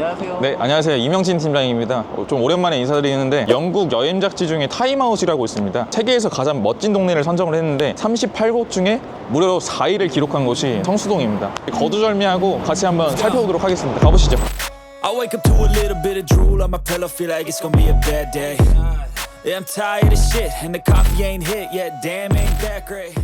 안녕하세요. 네, 안녕하세요. 이명진 팀장입니다. 좀 오랜만에 인사드리는데 영국 여행 잡지 중에 타임아웃이라고 있습니다. 세계에서 가장 멋진 동네를 선정을 했는데 38곳 중에 무려 4위를 기록한 곳이 성수동입니다. 거두절미하고 같이 한번 살펴보도록 하겠습니다. 가보시죠. I wake up to a little bit of drool on my pillow, feel like it's gonna be a bad day. Yeah, I'm tired of shit, and the coffee ain't hit yet. Damn, ain't that great.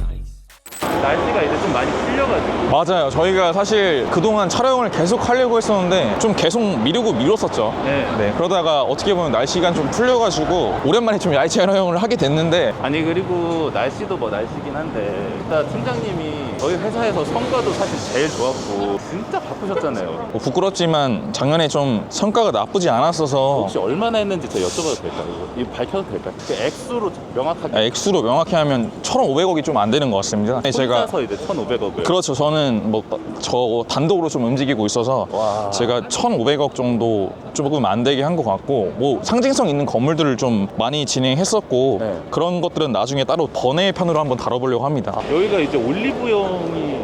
날씨가 이제 좀 많이 풀려가지고. 맞아요. 저희가 사실 그동안 촬영을 계속 하려고 했었는데 좀 계속 미뤘었죠. 네. 그러다가 어떻게 보면 날씨가 좀 풀려가지고 오랜만에 좀 야외 촬영을 하게 됐는데 아니 그리고 날씨도 뭐 날씨긴 한데 일단 팀장님이 저희 회사에서 성과도 사실 제일 좋았고 진짜 바쁘셨잖아요. 뭐 부끄럽지만 작년에 좀 성과가 나쁘지 않았어서 혹시 얼마나 했는지 저 여쭤봐도 될까요? 이거 밝혀도 될까요? 그 액수로 명확하게. 액수로 명확히 하면 1,500억이 좀 안 되는 것 같습니다. 혼자서 이제 1,500억을. 그렇죠. 저는 뭐 저 단독으로 좀 움직이고 있어서 와. 제가 1,500억 정도 조금 안 되게 한 것 같고 뭐 상징성 있는 건물들을 좀 많이 진행했었고 네. 그런 것들은 나중에 따로 번외편으로 한번 다뤄보려고 합니다. 여기가 이제 올리브영이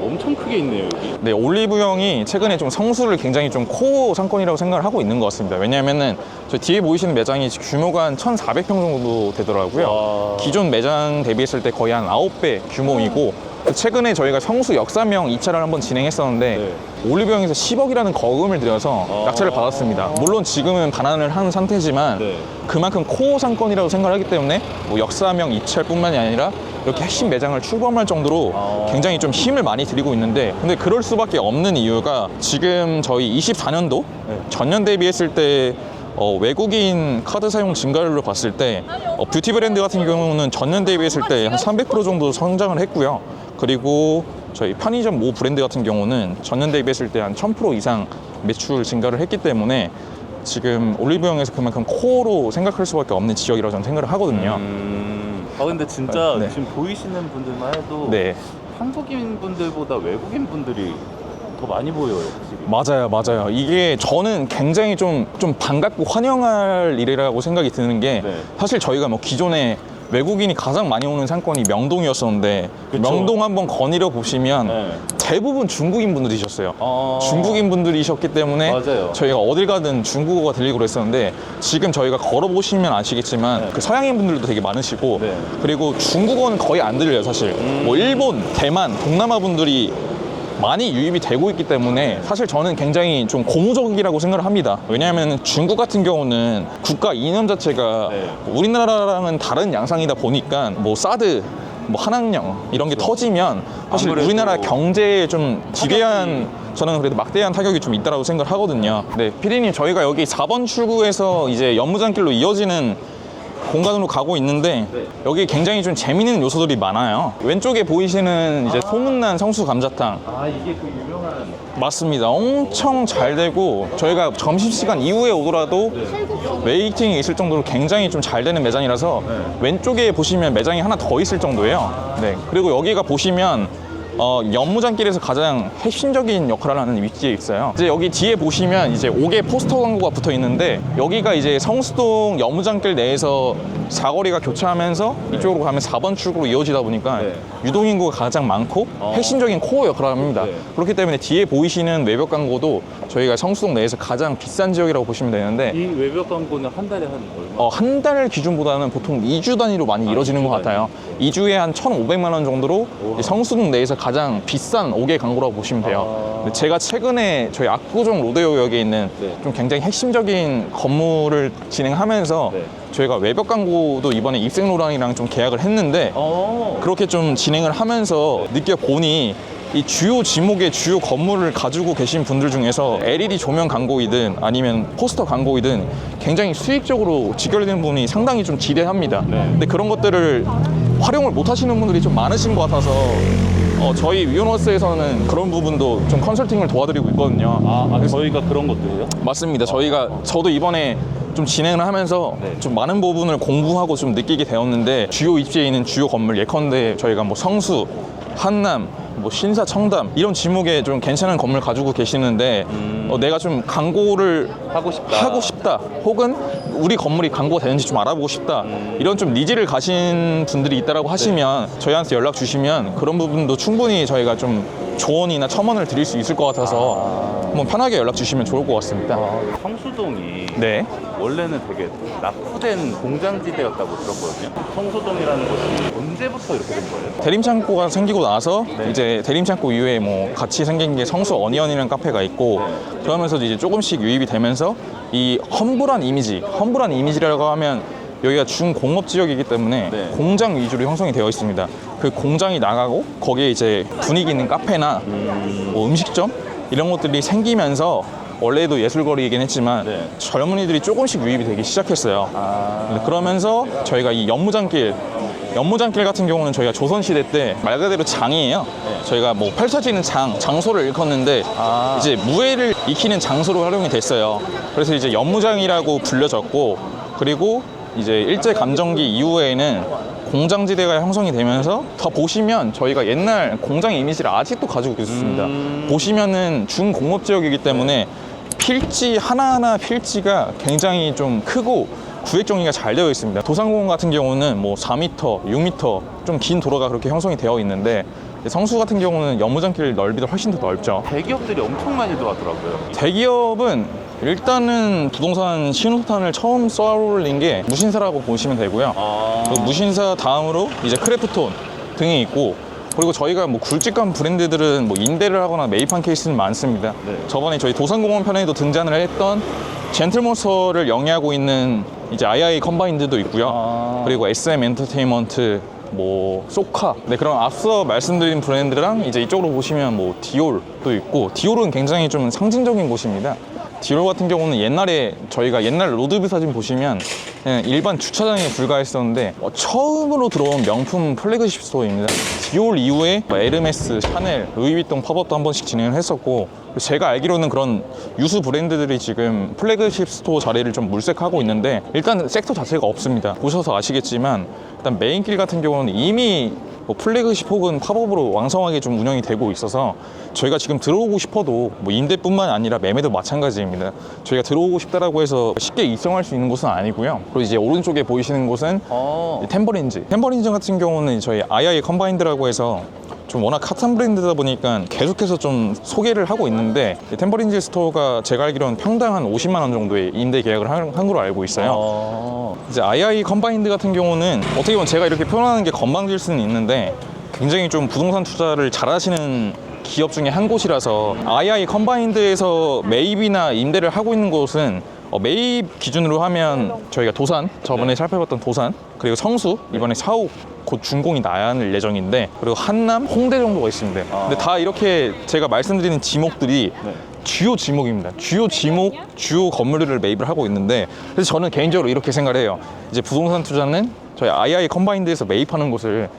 엄청 크게 있네요 여기. 네, 올리브영이 최근에 좀 성수를 굉장히 좀 코어 상권이라고 생각을 하고 있는 것 같습니다. 왜냐하면은 저 뒤에 보이시는 매장이 규모가 한 1,400평 정도 되더라고요. 와. 기존 매장 대비했을 때 거의 한 9배 규모이고 최근에 저희가 성수 역사명 2차를 한번 진행했었는데 네. 올리브영에서 10억이라는 거금을 들여서 낙찰을 받았습니다. 물론 지금은 반환을 한 상태지만 네. 그만큼 코어 상권이라고 생각을 하기 때문에 뭐 역사명 2차뿐만이 아니라 이렇게 핵심 매장을 출범할 정도로 굉장히 좀 힘을 많이 들이고 있는데 근데 그럴 수밖에 없는 이유가 지금 저희 24년도 네. 전년 대비했을 때 외국인 카드 사용 증가율로 봤을 때 뷰티 브랜드 같은 경우는 전년 대비했을 때 한 300% 정도 성장을 했고요. 그리고 저희 편의점 모 브랜드 같은 경우는 전년 대비했을 때 한 1000% 이상 매출 증가를 했기 때문에 지금 올리브영에서 그만큼 코어로 생각할 수밖에 없는 지역이라고 저는 생각을 하거든요. 아 근데 진짜 네. 지금 보이시는 분들만 해도 네. 한국인 분들보다 외국인 분들이 더 많이 보여요 확실히. 맞아요. 이게 저는 굉장히 좀 반갑고 환영할 일이라고 생각이 드는 게 네. 사실 저희가 뭐 기존에 외국인이 가장 많이 오는 상권이 명동이었었는데 그쵸. 명동 한번 거닐어 보시면 네. 대부분 중국인 분들이셨어요. 아. 중국인 분들이셨기 때문에 맞아요. 저희가 어딜 가든 중국어가 들리고 그랬었는데 지금 저희가 걸어보시면 아시겠지만 네. 그 서양인 분들도 되게 많으시고 네. 그리고 중국어는 거의 안 들려요 사실. 뭐 일본, 대만, 동남아 분들이 많이 유입이 되고 있기 때문에 사실 저는 굉장히 좀 고무적이라고 생각을 합니다. 왜냐하면 중국 같은 경우는 국가 이념 자체가 네. 우리나라랑은 다른 양상이다 보니까 뭐 사드, 뭐 한학령 이런 게 터지면 사실 아무래도 우리나라 경제에 좀 기대한 저는 그래도 막대한 타격이 좀 있다고 생각을 하거든요. 네, 피디님 저희가 여기 4번 출구에서 이제 연무장길로 이어지는 공간으로 가고 있는데 네. 여기 굉장히 좀 재밌는 요소들이 많아요. 왼쪽에 보이시는 이제 소문난 성수 감자탕 아 이게 그 유명한. 맞습니다. 엄청 잘 되고 저희가 점심시간 이후에 오더라도 웨이팅이 있을 정도로 굉장히 좀 잘 되는 매장이라서 왼쪽에 보시면 매장이 하나 더 있을 정도예요. 네. 그리고 여기가 보시면 연무장길에서 가장 핵심적인 역할을 하는 위치에 있어요. 이제 여기 뒤에 보시면 이제 5개 포스터 광고가 붙어 있는데 여기가 이제 성수동 연무장길 내에서 사거리가 교차하면서 이쪽으로 가면 4번 출구로 이어지다 보니까 네. 유동인구가 가장 많고 핵심적인 코어 역할을 합니다. 네. 그렇기 때문에 뒤에 보이시는 외벽 광고도 저희가 성수동 내에서 가장 비싼 지역이라고 보시면 되는데 이 외벽 광고는 한 달에 한 얼마? 한 달 기준보다는 보통 2주 단위로 많이 이루어지는 2주 것 같아요. 2주에 한 1,500만 원 정도로 우와. 성수동 내에서 가장 비싼 5개 광고라고 보시면 돼요. 근데 제가 최근에 저희 압구정 로데오역에 있는 네. 좀 굉장히 핵심적인 건물을 진행하면서 네. 저희가 외벽 광고도 이번에 입생로랑이랑 좀 계약을 했는데 그렇게 좀 진행을 하면서 느껴보니 이 주요 지목의 주요 건물을 가지고 계신 분들 중에서 LED 조명 광고이든 아니면 포스터 광고이든 굉장히 수익적으로 직결되는 분이 상당히 좀 지대합니다. 근데 그런 것들을 활용을 못 하시는 분들이 좀 많으신 것 같아서 저희 위온워스에서는 그런 부분도 좀 컨설팅을 도와드리고 있거든요. 저희가 그런 것들이요? 맞습니다. 저도 이번에 좀 진행을 하면서 네. 좀 많은 부분을 공부하고 좀 느끼게 되었는데 주요 입지에 있는 주요 건물 예컨대 저희가 뭐 성수, 한남, 뭐 신사, 청담 이런 지목에 좀 괜찮은 건물 가지고 계시는데 내가 좀 광고를 하고 싶다 혹은 우리 건물이 광고가 되는지 좀 알아보고 싶다 이런 좀 니즈를 가신 분들이 있다라고 하시면 저희한테 연락 주시면 그런 부분도 충분히 저희가 좀 조언이나 첨언을 드릴 수 있을 것 같아서 한번 편하게 연락 주시면 좋을 것 같습니다. 성수동이 네. 원래는 되게 낙후된 공장지대였다고 들었거든요. 성수동이라는 곳이 언제부터 이렇게 된 거예요? 대림창고가 생기고 나서 네. 이제 대림창고 이후에 뭐 같이 생긴 게 성수 어니언이라는 카페가 있고 그러면서 이제 조금씩 유입이 되면서 이 험불한 이미지라고 하면 여기가 중공업 지역이기 때문에 네. 공장 위주로 형성이 되어 있습니다. 그 공장이 나가고 거기에 이제 분위기 있는 카페나 뭐 음식점 이런 것들이 생기면서 원래도 예술거리이긴 했지만 네. 젊은이들이 조금씩 유입이 되기 시작했어요. 그러면서 저희가 이 연무장길 같은 경우는 저희가 조선시대 때 말 그대로 장이에요. 저희가 뭐 펼쳐지는 장소를 일컫는데 이제 무예를 익히는 장소로 활용이 됐어요. 그래서 이제 연무장이라고 불려졌고 그리고 이제 일제감정기 이후에는 공장지대가 형성이 되면서 더 보시면 저희가 옛날 공장 이미지를 아직도 가지고 있습니다. 보시면은 중공업지역이기 때문에 필지 하나하나 필지가 굉장히 좀 크고 구획 정리가 잘 되어 있습니다. 도산공원 같은 경우는 뭐 4m, 6m 좀 긴 도로가 그렇게 형성이 되어 있는데 성수 같은 경우는 연무장길 넓이도 훨씬 더 넓죠. 대기업들이 엄청 많이 들어왔더라고요. 대기업은 일단은 부동산 신호탄을 처음 쏘아올린 게 무신사라고 보시면 되고요. 그리고 무신사 다음으로 이제 크래프톤 등이 있고 그리고 저희가 뭐 굵직한 브랜드들은 뭐 인대를 하거나 매입한 케이스는 많습니다. 네. 저번에 저희 도산공원 편에도 등장을 했던 젠틀몬스터를 영위하고 있는 이제 II 컴바인드도 있고요. 그리고 SM 엔터테인먼트, 뭐 소카, 네, 그런 앞서 말씀드린 브랜드랑 이제 이쪽으로 보시면 뭐 디올도 있고 디올은 굉장히 좀 상징적인 곳입니다. 디올 같은 경우는 옛날에 저희가 옛날 로드뷰 사진 보시면 그냥 일반 주차장에 불과했었는데 처음으로 들어온 명품 플래그십 스토어입니다. 디올 이후에 뭐 에르메스, 샤넬, 루이비통 팝업도 한 번씩 진행을 했었고 제가 알기로는 그런 유수 브랜드들이 지금 플래그십 스토어 자리를 좀 물색하고 있는데 일단 섹터 자체가 없습니다. 보셔서 아시겠지만 일단 메인길 같은 경우는 이미 뭐 플래그십 혹은 팝업으로 왕성하게 좀 운영이 되고 있어서 저희가 지금 들어오고 싶어도 뭐 임대뿐만 아니라 매매도 마찬가지입니다. 저희가 들어오고 싶다라고 해서 쉽게 입성할 수 있는 곳은 아니고요. 그리고 이제 오른쪽에 보이시는 곳은 템버린즈 같은 경우는 저희 II 컴바인드라고 해서 좀 워낙 핫한 브랜드다 보니까 계속해서 좀 소개를 하고 있는데 템버린즈 스토어가 제가 알기로는 평당 한 50만 원 정도의 임대 계약을 한 걸로 알고 있어요. 이제 II 컴바인드 같은 경우는 어떻게 보면 제가 이렇게 표현하는 게 건방질 수는 있는데 굉장히 좀 부동산 투자를 잘하시는 기업 중에 한 곳이라서 II 컴바인드에서 매입이나 임대를 하고 있는 곳은 매입 기준으로 하면 저희가 도산, 저번에 살펴봤던 도산, 그리고 성수, 이번에 사옥 곧 준공이 나야 할 예정인데 그리고 한남, 홍대 정도가 있습니다. 근데 다 이렇게 제가 말씀드리는 지목들이 주요 지목입니다. 주요 지목, 주요 건물들을 매입을 하고 있는데 그래서 저는 개인적으로 이렇게 생각을 해요. 이제 부동산 투자는 저희 II 컴바인드에서 매입하는 곳을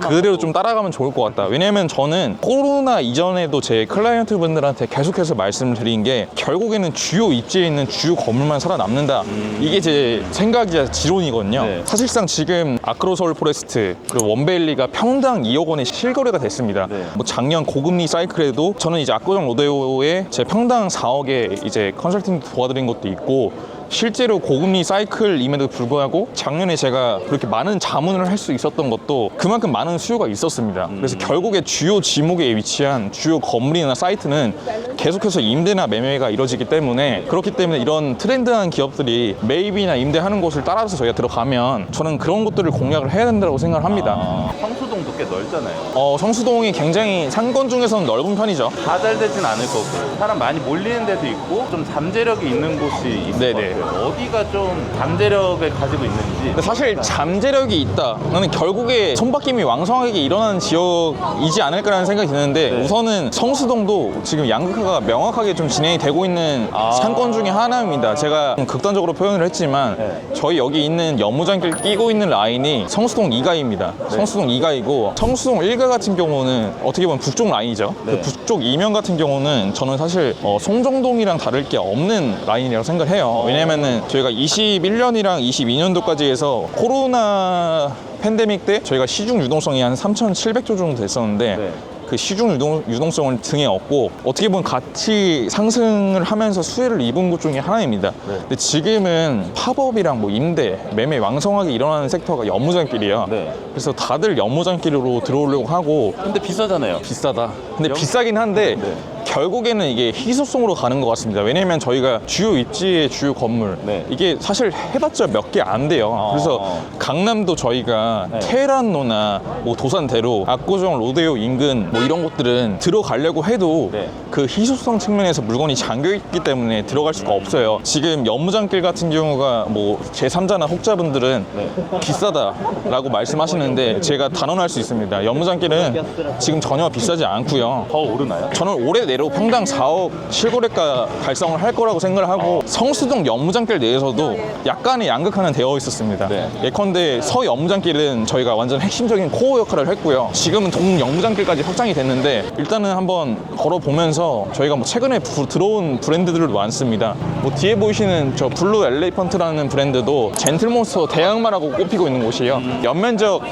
그대로 좀 따라가면 좋을 것 같다. 왜냐면 저는 코로나 이전에도 제 클라이언트 분들한테 계속해서 말씀을 드린 게 결국에는 주요 입지에 있는 주요 건물만 살아남는다. 이게 제 생각이자 지론이거든요. 네. 사실상 지금 아크로서울 포레스트 그리고 원베일리가 평당 2억 원에 실거래가 됐습니다. 네. 뭐 작년 고금리 사이클에도 저는 이제 압구정 로데오에 제 평당 4억에 이제 컨설팅 도와드린 것도 있고 실제로 고금리 사이클임에도 불구하고 작년에 제가 그렇게 많은 자문을 할 수 있었던 것도 그만큼 많은 수요가 있었습니다. 그래서 결국에 주요 지목에 위치한 주요 건물이나 사이트는 계속해서 임대나 매매가 이루어지기 때문에 그렇기 때문에 이런 트렌드한 기업들이 매입이나 임대하는 곳을 따라서 저희가 들어가면 저는 그런 것들을 공략을 해야 된다고 생각을 합니다. 성수동도 꽤 넓잖아요. 성수동이 굉장히 상권 중에서는 넓은 편이죠. 다 잘 되진 않을 거고 사람 많이 몰리는 데도 있고 좀 잠재력이 있는 곳이 있을 네네. 것 같아요. 어디가 좀 잠재력을 가지고 있는지. 근데 사실 잠재력이 있다. 나는 결국에 손바뀜이 왕성하게 일어나는 지역이지 않을까라는 생각이 드는데 우선은 성수동도 지금 양극화가 명확하게 좀 진행이 되고 있는 상권 중에 하나입니다. 제가 좀 극단적으로 표현을 했지만 저희 여기 있는 연무장길 끼고 있는 라인이 성수동 2가입니다. 성수동 2가이고 성수동 1가 같은 경우는 어떻게 보면 북쪽 라인이죠. 그 북쪽 이면 같은 경우는 저는 사실 송정동이랑 다를 게 없는 라인이라고 생각을 해요. 왜냐면은 저희가 21년이랑 22년도까지 해서 코로나 팬데믹 때 저희가 시중 유동성이 한 3,700조 정도 됐었는데 그 시중 유동성을 등에 업고 어떻게 보면 같이 상승을 하면서 수혜를 입은 곳 중에 하나입니다. 네. 근데 지금은 팝업이랑 뭐 임대, 매매 왕성하게 일어나는 섹터가 연무장길이야. 네. 그래서 다들 연무장길로 들어오려고 하고 근데 비싸잖아요. 비싸다. 근데 비싸긴 한데 네. 결국에는 이게 희소성으로 가는 것 같습니다. 왜냐면 저희가 주요 입지의 주요 건물 네. 이게 사실 해봤자 몇 개 안 돼요. 그래서 강남도 저희가 네. 테헤란로나 뭐 도산대로 압구정 로데오 인근 뭐 이런 곳들은 들어가려고 해도 네. 그 희소성 측면에서 물건이 잠겨 있기 때문에 들어갈 수가 없어요. 지금 연무장길 같은 경우가 뭐 제3자나 혹자분들은 네. 비싸다라고 말씀하시는데 제가 단언할 수 있습니다. 연무장길은 지금 전혀 비싸지 않고요. 더 오르나요? 저는 올해 내로 평당 4억 실거래가 달성을 할 거라고 생각을 하고 성수동 연무장길 내에서도 약간의 양극화는 되어 있었습니다. 네. 예컨대 서연무장길은 저희가 완전 핵심적인 코어 역할을 했고요. 지금은 동연무장길까지 확장이 됐는데 일단은 한번 걸어보면서 저희가 뭐 최근에 들어온 브랜드들도 많습니다. 뭐 뒤에 보이시는 저 블루 엘레펀트라는 브랜드도 젠틀몬스터 대항마라고 꼽히고 있는 곳이에요. 연면적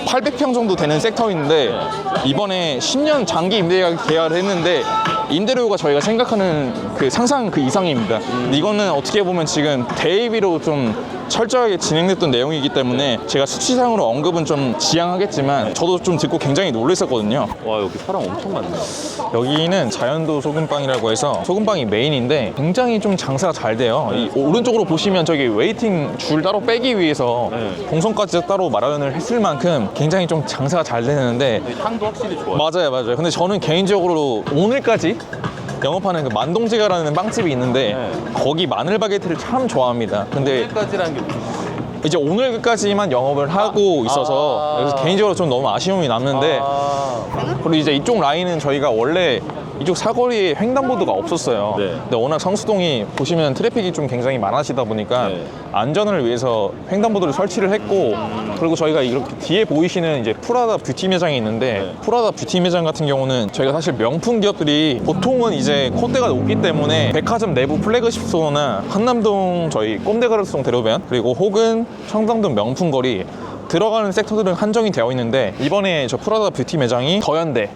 800평 정도 되는 섹터인데 이번에 10년 장기 임대 계약을 했는데 임대료가 저희가 생각하는 그 상상 그 이상입니다. 이거는 어떻게 보면 지금 대입으로 좀 철저하게 진행됐던 내용이기 때문에 제가 수치상으로 언급은 좀 지양하겠지만 저도 좀 듣고 굉장히 놀랐었거든요. 와, 여기 사람 엄청 많네. 여기는 자연도 소금빵이라고 해서 소금빵이 메인인데 굉장히 좀 장사가 잘 돼요. 이 오른쪽으로 보시면 저기 웨이팅 줄 따로 빼기 위해서 네. 동선까지 따로 마련을 했을 만큼 굉장히 좀 장사가 잘 되는데 향도 확실히 좋아요. 맞아요. 근데 저는 개인적으로 오늘까지 영업하는 그 만동제가라는 빵집이 있는데 네. 거기 마늘 바게트를 참 좋아합니다. 근데 여기까지라는 게 무슨 이제 오늘까지만 영업을 하고 있어서 그래서 개인적으로 좀 너무 아쉬움이 남는데 그리고 이제 이쪽 라인은 저희가 원래 이쪽 사거리에 횡단보도가 없었어요. 네. 근데 워낙 성수동이 보시면 트래픽이 좀 굉장히 많아지다 보니까 네. 안전을 위해서 횡단보도를 설치를 했고 그리고 저희가 이렇게 뒤에 보이시는 이제 프라다 뷰티 매장이 있는데 네. 프라다 뷰티 매장 같은 경우는 저희가 사실 명품 기업들이 보통은 이제 콧대가 높기 때문에 백화점 내부 플래그십 스토어나 한남동 저희 꼼데가르송 대로변 그리고 혹은 청담동 명품거리 들어가는 섹터들은 한정이 되어 있는데 이번에 저 프라다 뷰티 매장이 더현대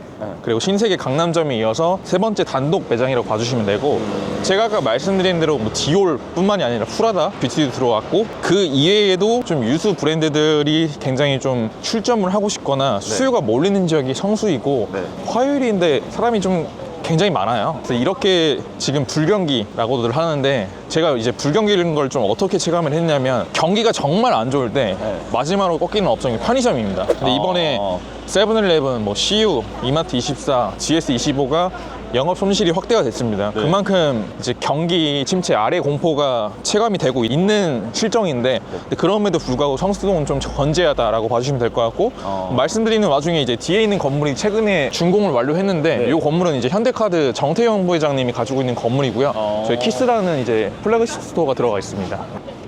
그리고 신세계 강남점에 이어서 세 번째 단독 매장이라고 봐주시면 되고 제가 아까 말씀드린 대로 뭐 디올뿐만이 아니라 프라다 뷰티도 들어왔고 그 이외에도 좀 유수 브랜드들이 굉장히 좀 출점을 하고 싶거나 수요가 몰리는 지역이 성수이고 네. 화요일인데 사람이 좀 굉장히 많아요. 그래서 이렇게 지금 불경기라고들 하는데 제가 이제 불경기라는 걸 좀 어떻게 체감을 했냐면 경기가 정말 안 좋을 때 마지막으로 꺾이는 업종이 편의점입니다. 근데 이번에 세븐일레븐, 뭐 CU, 이마트24, GS25가 영업 손실이 확대가 됐습니다. 네. 그만큼 이제 경기 침체 아래 공포가 체감이 되고 있는 실정인데 근데 그럼에도 불구하고 성수동은 좀 건재하다라고 봐주시면 될 것 같고 말씀드리는 와중에 이제 뒤에 있는 건물이 최근에 준공을 완료했는데 이 건물은 이제 현대카드 정태영 부회장님이 가지고 있는 건물이고요. 저희 키스라는 이제 플래그십 스토어가 들어가 있습니다.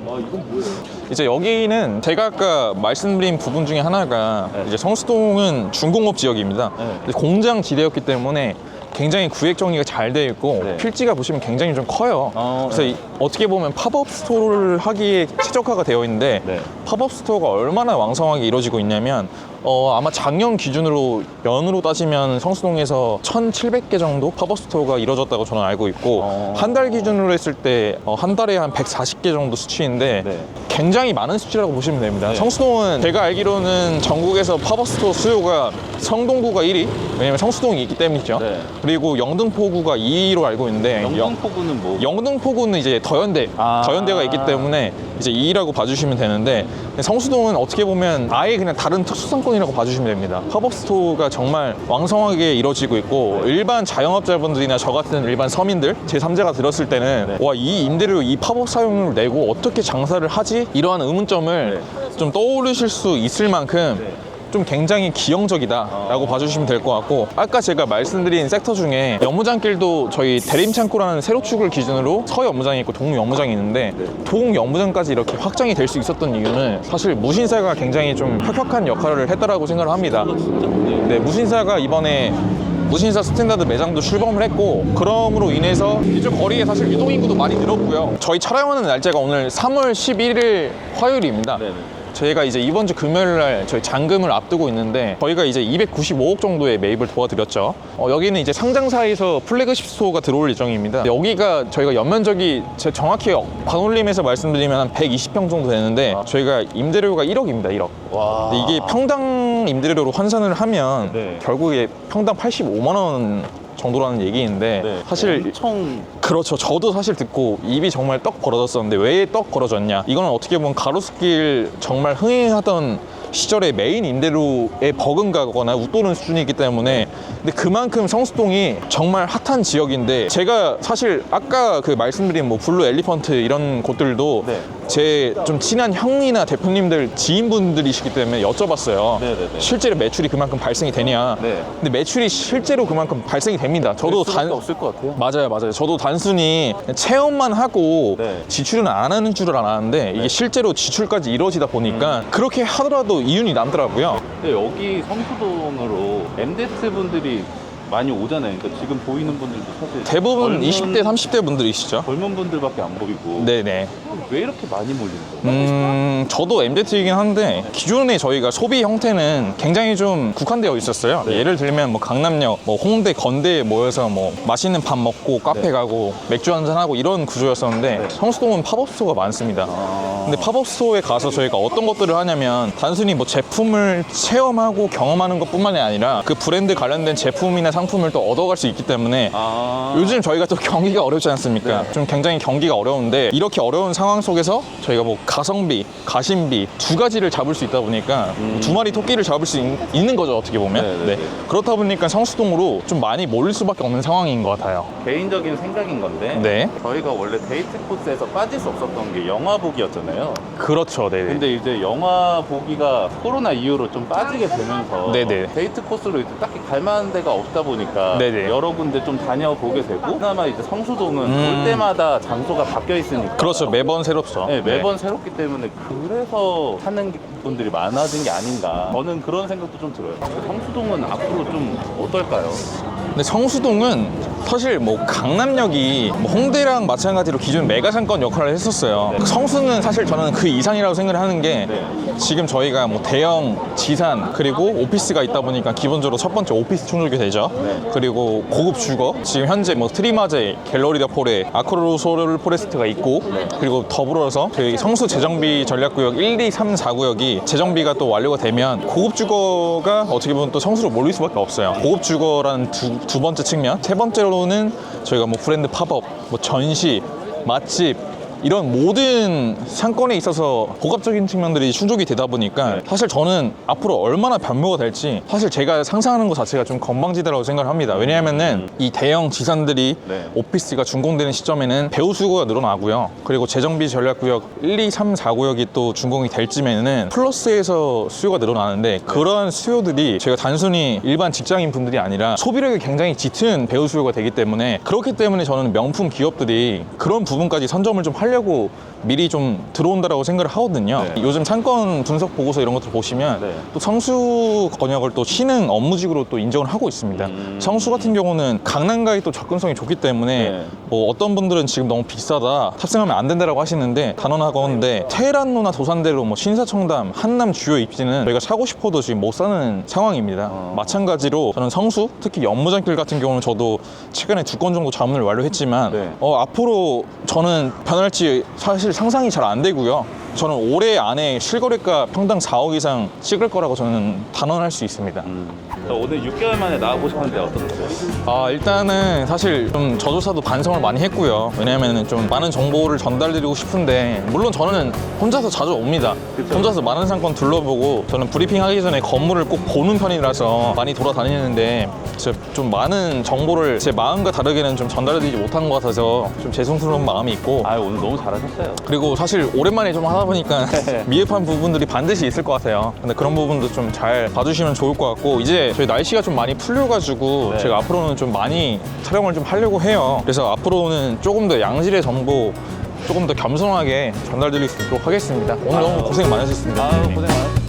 이건 뭐예요? 이제 여기는 제가 아까 말씀드린 부분 중에 하나가 이제 성수동은 중공업 지역입니다. 근데 공장 지대였기 때문에 굉장히 구획 정리가 잘 되어 있고 필지가 보시면 굉장히 좀 커요. 그래서 어떻게 보면 팝업 스토어를 하기에 최적화가 되어 있는데 팝업 스토어가 얼마나 왕성하게 이루어지고 있냐면 아마 작년 기준으로 연으로 따지면 성수동에서 1,700개 정도 팝업 스토어가 이루어졌다고 저는 알고 있고 한 달 기준으로 했을 때 한 달에 한 140개 정도 수치인데 굉장히 많은 수치라고 보시면 됩니다. 성수동은 제가 알기로는 전국에서 팝업 스토어 수요가 성동구가 1위 왜냐면 성수동이 있기 때문이죠. 그리고 영등포구가 2위로 알고 있는데 영등포구는 뭐? 영등포구는 이제 더현대가 있기 때문에 이제 2위라고 봐주시면 되는데 성수동은 어떻게 보면 아예 그냥 다른 특수상권이라고 봐주시면 됩니다. 팝업 스토어가 정말 왕성하게 이루어지고 있고 일반 자영업자분들이나 저 같은 일반 서민들 제3자가 들었을 때는 와, 이 임대료 이 팝업 사용료를 내고 어떻게 장사를 하지? 이러한 의문점을 좀 떠오르실 수 있을 만큼 좀 굉장히 기형적이다라고 봐주시면 될 것 같고 아까 제가 말씀드린 섹터 중에 연무장길도 저희 대림창고라는 세로축을 기준으로 서연무장이 있고 동연무장이 있는데 동연무장까지 이렇게 확장이 될 수 있었던 이유는 사실 무신사가 굉장히 좀 혁혁한 역할을 했다라고 생각을 합니다. 네, 무신사가 이번에 무신사 스탠다드 매장도 출범을 했고 그럼으로 인해서 이쪽 거리에 사실 유동인구도 많이 늘었고요. 저희 촬영하는 날짜가 오늘 3월 11일 화요일입니다. 저희가 이제 이번 주 금요일 날 저희 잔금을 앞두고 있는데 저희가 이제 295억 정도의 매입을 도와드렸죠. 여기는 이제 상장사에서 플래그십 스토어가 들어올 예정입니다. 여기가 저희가 연면적이 정확히 반올림에서 말씀드리면 한 120평 정도 되는데 저희가 임대료가 1억입니다. 1억. 와. 근데 이게 평당 임대료로 환산을 하면 네. 결국에 평당 85만 원 정도라는 얘기인데 네. 사실 엄청 그렇죠. 저도 사실 듣고 입이 정말 떡 벌어졌었는데 왜 떡 벌어졌냐? 이거는 어떻게 보면 가로수길 정말 흥행하던 시절에 메인 임대료에 버금가거나 웃도는 수준이기 때문에 근데 그만큼 성수동이 정말 핫한 지역인데 제가 사실 아까 그 말씀드린 뭐 블루 엘리펀트 이런 곳들도 네. 제 좀 친한 형이나 대표님들 지인분들이시기 때문에 여쭤봤어요. 네네네. 실제로 매출이 그만큼 발생이 되냐? 네. 근데 매출이 실제로 그만큼 발생이 됩니다. 저도 수밖에 없을 것 같아요. 맞아요. 저도 단순히 체험만 하고 네. 지출은 안 하는 줄을 알았는데 이게 실제로 지출까지 이루어지다 보니까 그렇게 하더라도 이윤이 남더라고요. 근데 여기 성수동으로 MZ 분들이 많이 오잖아요. 그러니까 지금 보이는 분들도 사실 대부분 20대, 30대 분들이시죠. 젊은 분들밖에 안 보이고 네네. 왜 이렇게 많이 몰리는 거예요? 저도 MZ이긴 한데 기존에 저희가 소비 형태는 굉장히 좀 국한되어 있었어요. 예를 들면 뭐 강남역, 뭐 홍대, 건대에 모여서 뭐 맛있는 밥 먹고 카페 가고 맥주 한잔 하고 이런 구조였었는데 성수동은 팝업 스토어가 많습니다. 근데 팝업 스토어에 가서 저희가 어떤 것들을 하냐면 단순히 뭐 제품을 체험하고 경험하는 것뿐만이 아니라 그 브랜드 관련된 제품이나 상품을 또 얻어갈 수 있기 때문에 요즘 저희가 또 경기가 어렵지 않습니까? 좀 굉장히 경기가 어려운데 이렇게 어려운 상황 속에서 저희가 뭐 가성비, 가심비 두 가지를 잡을 수 있다 보니까 두 마리 토끼를 잡을 수 있는 거죠, 어떻게 보면. 네네네. 네. 그렇다 보니까 성수동으로 좀 많이 몰릴 수밖에 없는 상황인 것 같아요. 개인적인 생각인 건데 네. 저희가 원래 데이트 코스에서 빠질 수 없었던 게 영화 보기였잖아요. 그렇죠, 네. 근데 이제 영화 보기가 코로나 이후로 좀 빠지게 되면서 네네. 데이트 코스로 이제 딱히 갈 만한 데가 없다 보니까 네네. 여러 군데 좀 다녀보게 되고 그나마 이제 성수동은 올 때마다 장소가 바뀌어 있으니까 그렇죠, 매번 새롭죠. 네, 매번 새롭기 때문에 그래서 사는 분들이 많아진 게 아닌가 저는 그런 생각도 좀 들어요. 성수동은 앞으로 좀 어떨까요? 근데 성수동은 사실 뭐 강남역이 뭐 홍대랑 마찬가지로 기존 메가상권 역할을 했었어요. 성수는 사실 저는 그 이상이라고 생각을 하는 게 지금 저희가 뭐 대형 지산 그리고 오피스가 있다 보니까 기본적으로 첫 번째 오피스 충족이 되죠. 그리고 고급 주거 지금 현재 뭐 트리마제, 갤러리다 포레, 아크로솔 포레스트가 있고 그리고 더불어서 저희 성수 재정비 전략구역 1, 2, 3, 4구역이 재정비가 또 완료가 되면 고급 주거가 어떻게 보면 또 성수로 몰릴 수밖에 없어요. 고급 주거라는 두 번째 측면, 세 번째로는 저희가 뭐 브랜드 팝업, 뭐 전시, 맛집 이런 모든 상권에 있어서 복합적인 측면들이 충족이 되다 보니까 사실 저는 앞으로 얼마나 변모가 될지 사실 제가 상상하는 것 자체가 좀 건방지다라고 생각을 합니다. 왜냐하면은 이 대형 지산들이 오피스가 준공되는 시점에는 배우 수요가 늘어나고요. 그리고 재정비 전략구역 1, 2, 3, 4구역이 또 준공이 될 쯤에는 플러스에서 수요가 늘어나는데 그러한 수요들이 제가 단순히 일반 직장인 분들이 아니라 소비력이 굉장히 짙은 배우 수요가 되기 때문에 그렇기 때문에 저는 명품 기업들이 그런 부분까지 선점을 좀 하려고 미리 좀 들어온다라고 생각을 하거든요. 요즘 상권 분석 보고서 이런 것들 보시면 또 성수 권역을 또 신흥 업무직으로 또 인정을 하고 있습니다. 성수 같은 경우는 강남과의 또 접근성이 좋기 때문에 뭐 어떤 분들은 지금 너무 비싸다 탑승하면 안 된다라고 하시는데 단언하건데 테헤란로나 도산대로 뭐 신사청담, 한남 주요 입지는 저희가 사고 싶어도 지금 못 사는 상황입니다. 마찬가지로 저는 성수 특히 연무장길 같은 경우는 저도 최근에 2건 정도 자문을 완료했지만 앞으로 저는 변할지 사실 상상이 잘 안 되고요. 저는 올해 안에 실거래가 평당 4억 이상 찍을 거라고 저는 단언할 수 있습니다. 오늘 6개월 만에 나와보셨는데 어떠셨어요? 일단은 사실 좀 저조차도 반성을 많이 했고요. 왜냐하면 좀 많은 정보를 전달드리고 싶은데 물론 저는 혼자서 자주 옵니다. 혼자서 많은 상권 둘러보고 저는 브리핑 하기 전에 건물을 꼭 보는 편이라서 많이 돌아다니는데 좀 많은 정보를 제 마음과 다르게는 좀 전달드리지 못한 것 같아서 좀 죄송스러운 마음이 있고 오늘 너무 잘하셨어요. 그리고 사실 오랜만에 좀 하다 보니까 미흡한 부분들이 반드시 있을 것 같아요. 근데 그런 부분도 좀 잘 봐주시면 좋을 것 같고 이제 저희 날씨가 좀 많이 풀려가지고 제가 앞으로는 좀 많이 촬영을 좀 하려고 해요. 그래서 앞으로는 조금 더 양질의 정보 조금 더 겸손하게 전달드릴 수 있도록 하겠습니다. 오늘 너무 고생 많으셨습니다. 고생 많으셨습니다.